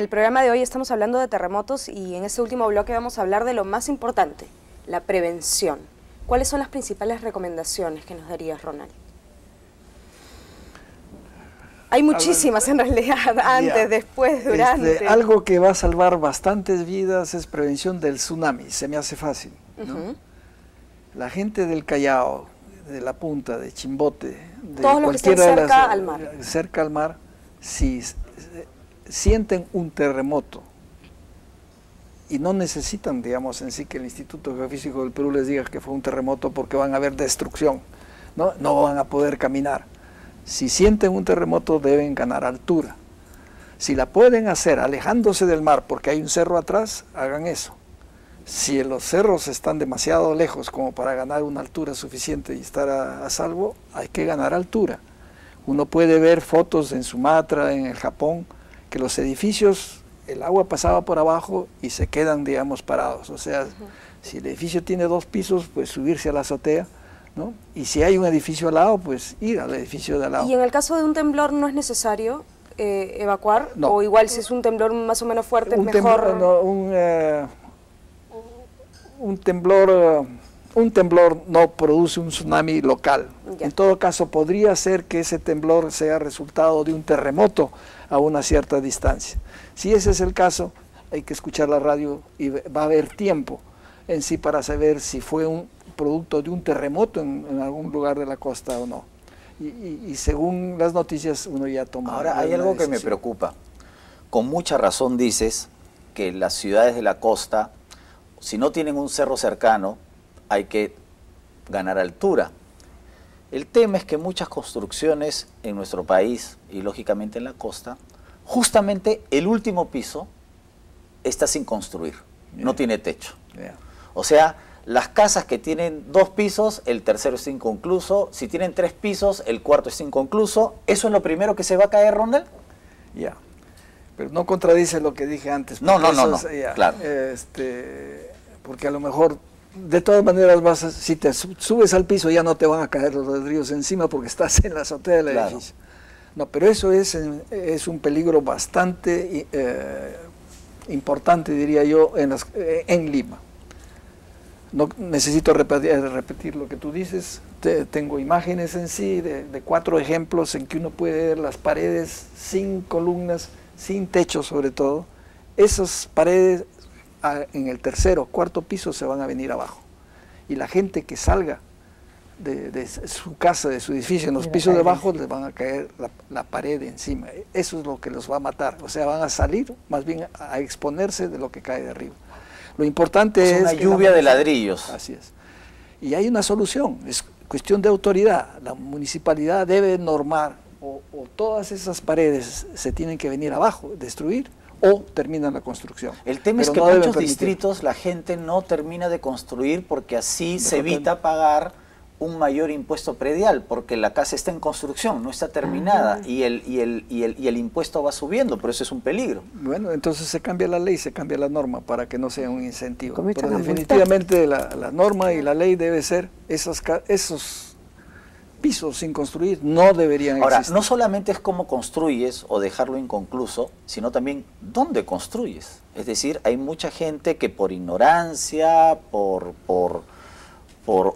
el programa de hoy estamos hablando de terremotos y en este último bloque vamos a hablar de lo más importante, la prevención. ¿Cuáles son las principales recomendaciones que nos darías, Ronald? Hay muchísimas en realidad, antes, después, durante. Algo que va a salvar bastantes vidas es prevención del tsunami, se me hace fácil, ¿no? La gente del Callao, de La Punta, de Chimbote, de todos los que estén cerca al mar. Cerca al mar, si sienten un terremoto y no necesitan, digamos, en sí que el Instituto Geofísico del Perú les diga que fue un terremoto porque van a haber destrucción, ¿no? No van a poder caminar. Si sienten un terremoto deben ganar altura. Si la pueden hacer alejándose del mar porque hay un cerro atrás, hagan eso. Si los cerros están demasiado lejos como para ganar una altura suficiente y estar a salvo, hay que ganar altura. Uno puede ver fotos en Sumatra, en el Japón, que los edificios, el agua pasaba por abajo y se quedan, digamos, parados. O sea, si el edificio tiene 2 pisos, pues subirse a la azotea, ¿no? Y si hay un edificio al lado, pues ir al edificio de al lado. ¿Y en el caso de un temblor no es necesario evacuar? No. ¿O igual si es un temblor más o menos fuerte es mejor? Un temblor no produce un tsunami local. Ya. En todo caso, podría ser que ese temblor sea resultado de un terremoto a una cierta distancia. Si ese es el caso, hay que escuchar la radio y va a haber tiempo en sí para saber si fue un producto de un terremoto en algún lugar de la costa o no. Y según las noticias uno ya toma. Ahora hay algo que me preocupa. Con mucha razón dices que las ciudades de la costa, si no tienen un cerro cercano, hay que ganar altura. El tema es que muchas construcciones en nuestro país y lógicamente en la costa, justamente el último piso está sin construir, no tiene techo. O sea, las casas que tienen 2 pisos, el tercero está inconcluso. Si tienen 3 pisos, el cuarto está inconcluso. ¿Eso es lo primero que se va a caer, Ronald? Ya. Pero no contradice lo que dije antes. No, claro. Porque a lo mejor, de todas maneras, si te subes al piso ya no te van a caer los ladrillos encima porque estás en la azotea del edificio. No, pero eso es un peligro bastante importante, diría yo, en Lima. No necesito repetir lo que tú dices. Tengo imágenes en sí de 4 ejemplos en que uno puede ver las paredes sin columnas, sin techo sobre todo. Esas paredes en el tercero, 4.º piso se van a venir abajo. Y la gente que salga de su casa, de su edificio, en los pisos de abajo, les van a caer la pared encima. Eso es lo que los va a matar. O sea, van a salir más bien a exponerse de lo que cae de arriba. Lo importante es una lluvia de ladrillos. Así es. Y hay una solución, es cuestión de autoridad. La municipalidad debe normar o todas esas paredes se tienen que venir abajo, destruir o terminan la construcción. El tema es que en muchos distritos la gente no termina de construir porque así se evita pagar un mayor impuesto predial, porque la casa está en construcción, no está terminada, y el impuesto va subiendo, pero eso es un peligro. Bueno, entonces se cambia la ley, se cambia la norma para que no sea un incentivo. Pero definitivamente la norma y la ley debe ser esos pisos sin construir no deberían existir. Ahora, no solamente es cómo construyes o dejarlo inconcluso, sino también dónde construyes. Es decir, hay mucha gente que por ignorancia, por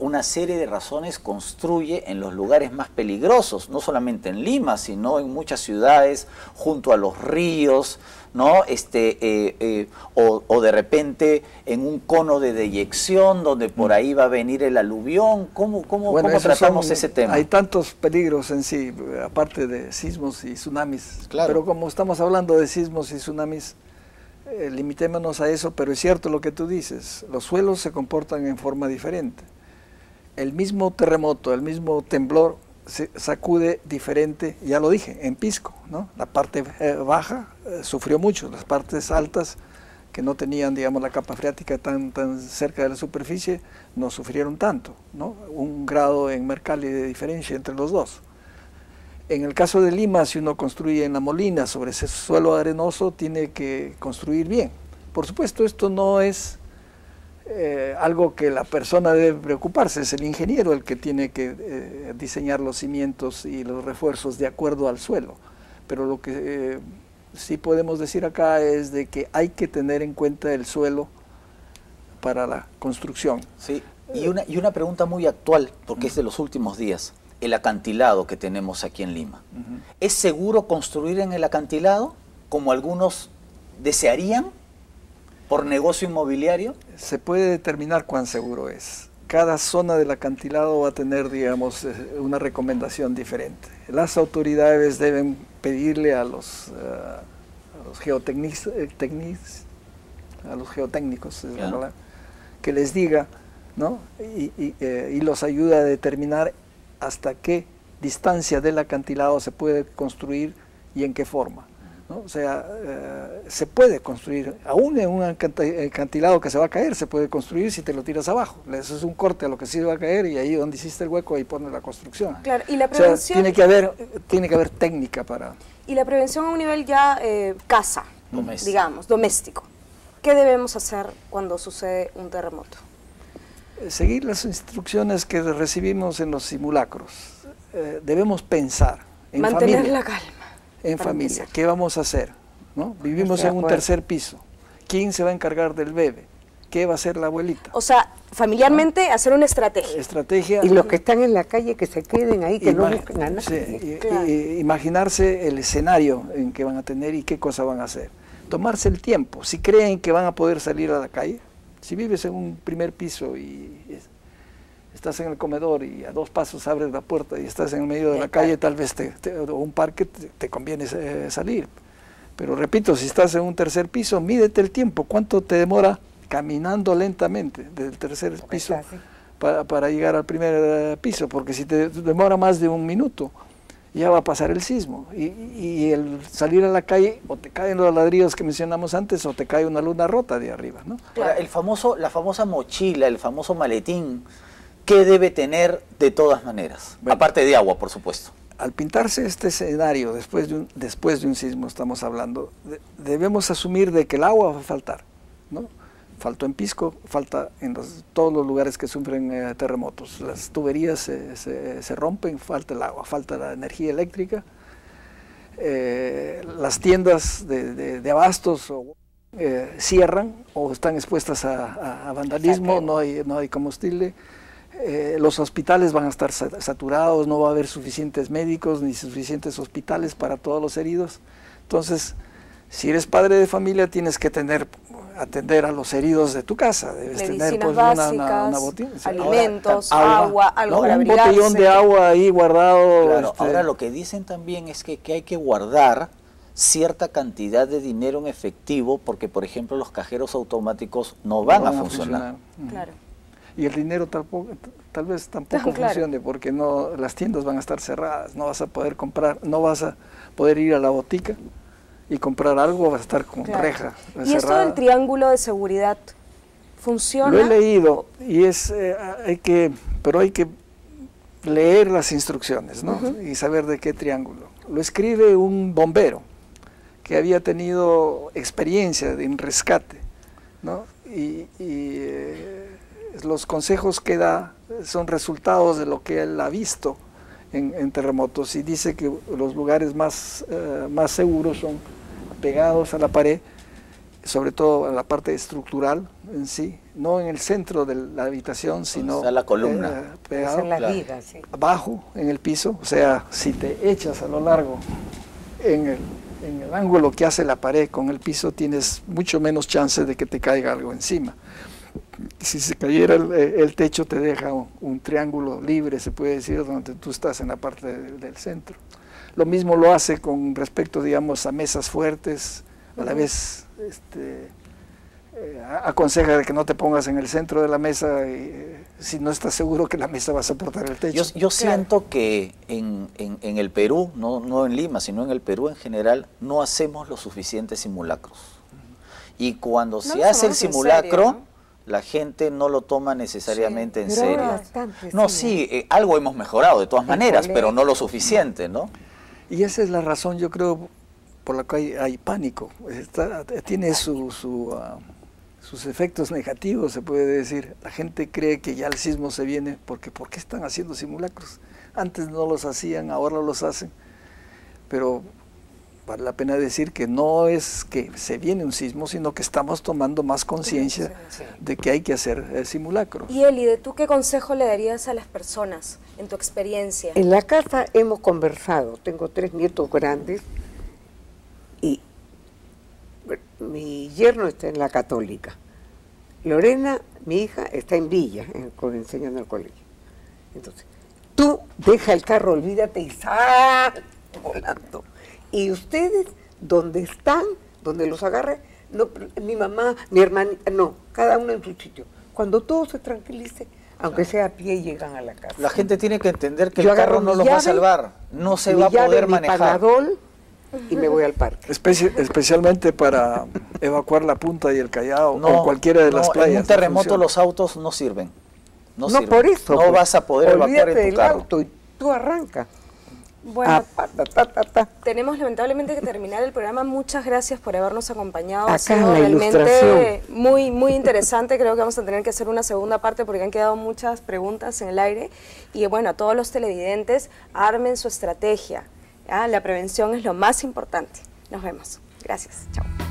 una serie de razones construye en los lugares más peligrosos, no solamente en Lima, sino en muchas ciudades, junto a los ríos, ¿no? O de repente en un cono de deyección donde por ahí va a venir el aluvión. ¿Cómo tratamos ese tema? Hay tantos peligros en sí, aparte de sismos y tsunamis, claro. Pero como estamos hablando de sismos y tsunamis, limitémonos a eso, pero es cierto lo que tú dices, los suelos se comportan en forma diferente. El mismo terremoto, el mismo temblor se sacude diferente, ya lo dije, en Pisco, ¿no? La parte baja sufrió mucho, las partes altas que no tenían, digamos, la capa freática tan cerca de la superficie, no sufrieron tanto, ¿no? 1 grado en Mercalli de diferencia entre los dos. En el caso de Lima, si uno construye en La Molina sobre ese suelo arenoso, tiene que construir bien. Por supuesto, esto no es algo que la persona debe preocuparse, es el ingeniero el que tiene que diseñar los cimientos y los refuerzos de acuerdo al suelo. Pero lo que sí podemos decir acá es de que hay que tener en cuenta el suelo para la construcción. Sí, y una pregunta muy actual, porque es de los últimos días, el acantilado que tenemos aquí en Lima. ¿Es seguro construir en el acantilado, como algunos desearían, por negocio inmobiliario? Se puede determinar cuán seguro es. Cada zona del acantilado va a tener, digamos, una recomendación diferente. Las autoridades deben pedirle a los geotécnicos, ¿verdad?, que les diga, ¿no?, y los ayuda a determinar hasta qué distancia del acantilado se puede construir y en qué forma, ¿no? O sea, se puede construir, aún en un acantilado que se va a caer, se puede construir si te lo tiras abajo. Eso es un corte a lo que sí va a caer y ahí donde hiciste el hueco, ahí pones la construcción. Claro, y la prevención... O sea, tiene que haber técnica para... Y la prevención a un nivel ya casa, digamos, doméstico. ¿Qué debemos hacer cuando sucede un terremoto? Seguir las instrucciones que recibimos en los simulacros. Debemos pensar en mantener familia. La calma. En familia, ¿qué vamos a hacer? ¿No? Vivimos en un tercer piso. ¿Quién se va a encargar del bebé? ¿Qué va a hacer la abuelita? O sea, familiarmente hacer una estrategia. Estrategia. Y los que están en la calle que se queden ahí, que no busquen a nadie. Sí, Claro. Imaginarse el escenario en que van a tener y qué cosa van a hacer. Tomarse el tiempo. Si creen que van a poder salir a la calle, si vives en un primer piso y estás en el comedor y a 2 pasos abres la puerta y estás en el medio de la calle, tal vez o un parque te conviene salir. Pero repito, si estás en un tercer piso, mídete el tiempo. ¿Cuánto te demora caminando lentamente desde el tercer piso para llegar al primer piso? Porque si te demora más de 1 minuto, ya va a pasar el sismo. Y el salir a la calle, o te caen los ladrillos que mencionamos antes, o te cae una luna rota de arriba, ¿no? Ahora, la famosa mochila, el famoso maletín, ¿qué debe tener de todas maneras? Bueno, aparte de agua, por supuesto. Al pintarse este escenario, después de un sismo estamos hablando, debemos asumir de que el agua va a faltar, ¿no? Faltó en Pisco, falta en todos los lugares que sufren terremotos. Las tuberías se rompen, falta el agua, falta la energía eléctrica. Las tiendas de abastos cierran o están expuestas a vandalismo, no hay combustible. Los hospitales van a estar saturados, no va a haber suficientes médicos ni suficientes hospitales para todos los heridos. Entonces, si eres padre de familia, tienes que atender a los heridos de tu casa. Debes medicinas tener pues, básicas, una botina, alimentos, ahora, agua, algo para un abrigarse. botellón de agua ahí guardado. Claro, ahora lo que dicen también es que hay que guardar cierta cantidad de dinero en efectivo porque, por ejemplo, los cajeros automáticos no van a funcionar. Claro. Y el dinero tal vez tampoco funcione porque las tiendas van a estar cerradas, no vas a poder comprar, no vas a poder ir a la botica y comprar algo, vas a estar con reja cerrada. ¿Y esto del triángulo de seguridad funciona? Lo he leído y pero hay que leer las instrucciones, ¿no? Y saber de qué triángulo. Lo escribe un bombero que había tenido experiencia en rescate, ¿no? Los consejos que da son resultados de lo que él ha visto en terremotos y dice que los lugares más seguros son pegados a la pared, sobre todo en la parte estructural en sí, no en el centro de la habitación, sino la columna. Pegado en las vigas, sí. abajo en el piso, o sea, si te echas a lo largo en el ángulo que hace la pared con el piso, tienes mucho menos chance de que te caiga algo encima. Si se cayera el techo te deja un triángulo libre, se puede decir, donde tú estás en la parte del centro. Lo mismo lo hace con respecto, digamos, a mesas fuertes, a la vez aconseja de que no te pongas en el centro de la mesa si no estás seguro que la mesa va a soportar el techo. Yo siento que en el Perú, no en Lima, sino en el Perú en general, no hacemos los suficientes simulacros. Y cuando se hace el simulacro, serio, ¿no? La gente no lo toma necesariamente en pero serio. bastante, No, sí, algo hemos mejorado de todas maneras, colegio. pero no lo suficiente, ¿no? Y esa es la razón, yo creo, por la que hay pánico. Tiene sus efectos negativos, se puede decir. La gente cree que ya el sismo se viene, porque ¿por qué están haciendo simulacros? Antes no los hacían, ahora los hacen. Pero vale la pena decir que no es que se viene un sismo, sino que estamos tomando más conciencia de que hay que hacer simulacros. Y Elide, ¿tú qué consejo le darías a las personas en tu experiencia? En la casa hemos conversado, tengo 3 nietos grandes y mi yerno está en la Católica. Lorena, mi hija, está en Villa, enseñando al colegio. Entonces, tú deja el carro, olvídate y sal volando. Y ustedes, donde están, donde los agarre, no, mi mamá, mi hermana, no, cada uno en su sitio. Cuando todo se tranquilice, aunque sea a pie, llegan a la casa. La gente tiene que entender que el carro no los va a salvar, no se va a poder manejar. Panadol, y me voy al parque. Especialmente para evacuar La Punta y el Callao o cualquiera de las playas. En un terremoto los autos no sirven. No sirven. Por eso. No vas a poder evacuar en tu carro. Auto y tú arrancas. Bueno, tenemos lamentablemente que terminar el programa. Muchas gracias por habernos acompañado. Ha sido realmente muy, muy interesante. Creo que vamos a tener que hacer una segunda parte porque han quedado muchas preguntas en el aire. Y bueno, a todos los televidentes, armen su estrategia. La prevención es lo más importante. Nos vemos. Gracias. Chao.